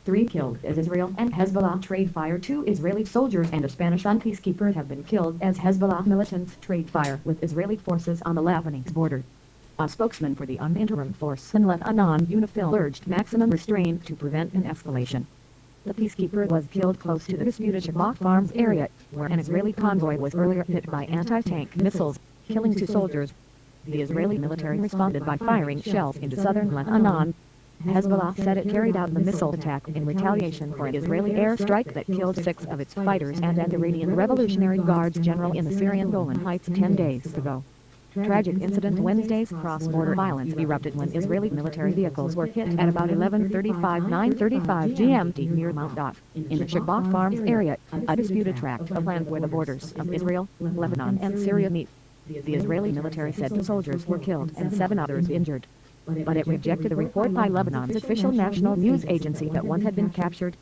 3 killed as Israel and Hezbollah trade fire. 2 Israeli soldiers and a Spanish peacekeeper have been killed as Hezbollah militants trade fire with Israeli forces on the Lebanese border. A spokesman for the interim force in Lebanon, UNIFIL, urged maximum restraint to prevent an escalation. The peacekeeper was killed close to the disputed Shabbat Farms area, where an Israeli convoy was earlier hit by anti-tank missiles, killing 2 soldiers. The Israeli military responded by firing shells into southern Lebanon. Hezbollah said it carried out the missile attack in retaliation for an Israeli airstrike that killed 6 of its fighters and an Iranian Revolutionary Guards general in the Syrian Golan Heights 10 days ago. Tragic incident Wednesday's cross-border violence erupted when Israeli military vehicles were hit at about 9:35 GMT near Mount Dot, in the Shabbat Farms area, a disputed tract of land where the borders of Israel, Lebanon and Syria meet. The Israeli military said 2 soldiers were killed and 7 others injured. But it rejected a report by Lebanon's official national news agency that 1 had been captured.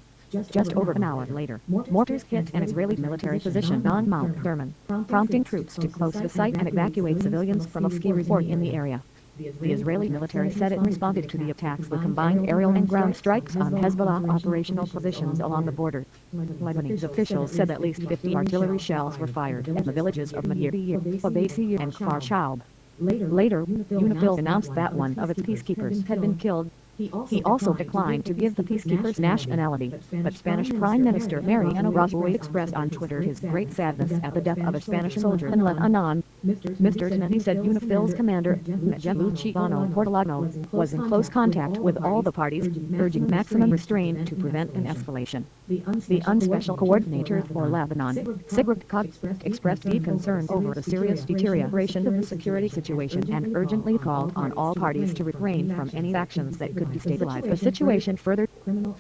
Just over an hour later, mortars hit an Israeli military position on Mount Hermon, prompting troops to close the site and evacuate civilians from a ski resort in the area. The Israeli military said it responded to the attacks with combined aerial and ground strikes on Hezbollah operational positions along the border. Lebanese officials said at least 50 artillery shells were fired at the villages of Magir, Obasi and Kfar Shaub. Later, UNIFIL announced that 1 of its peacekeepers had been killed. He also declined to give the peacekeeper's nationality, but Spanish Prime Minister Mariano Rajoy expressed on Twitter his great sadness at the death of a Spanish soldier in Lebanon. Mr. Tannehi said UNIFIL's commander, Majed Luciano Portolano, was in close contact with all the parties, urging maximum restraint to prevent an escalation. The unspecial coordinator for Lebanon, Sigrid Kaag, expressed deep concern over the serious deterioration of the security situation and urgently called on all parties to refrain from any actions that could destabilize the situation further.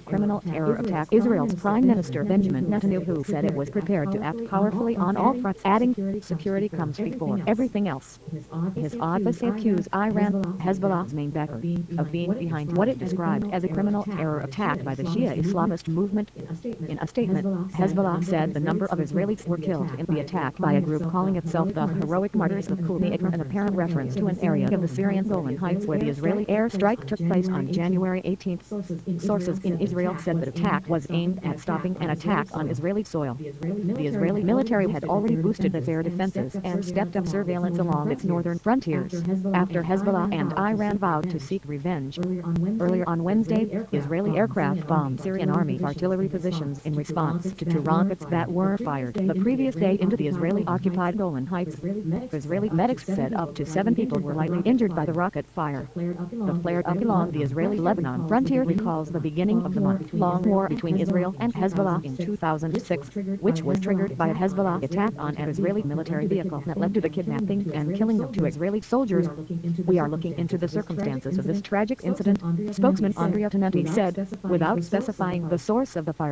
Criminal terror attack. Israel's Prime Minister Benjamin Netanyahu said it was prepared to act powerfully on all fronts, adding, "Security comes before everything else." His office accused Iran, Hezbollah's main backer, of being behind what it described as a criminal terror attack by the Shia Islamist movement. In a statement, Hezbollah said the number of Israelis were killed in the attack by a group calling itself the Heroic Martyrs of Qumi, an apparent reference to an area of the Syrian Golan Heights where the Israeli airstrike took place on January 18. Sources in Israel said the attack was aimed at stopping an attack on Israeli soil. The Israeli military had already boosted its air defenses and stepped up surveillance along its northern frontiers, after Hezbollah and Iran vowed to seek revenge. Earlier on Wednesday, Israeli aircraft bombed Syrian army artillery positions in response to 2 rockets that were fired the previous day into the Israeli-occupied Golan Heights. Israeli medics said up to 7 people were lightly injured by the rocket fire. The flare up along the Israeli-Lebanon frontier recalls the beginning of the month-long war between Israel and Hezbollah in 2006, which was triggered by a Hezbollah attack on an Israeli military vehicle that led to the kidnapping and killing of 2 Israeli soldiers. "We are looking into the circumstances of this tragic incident," spokesman Andrea Tannehi said, without specifying the source of the fire.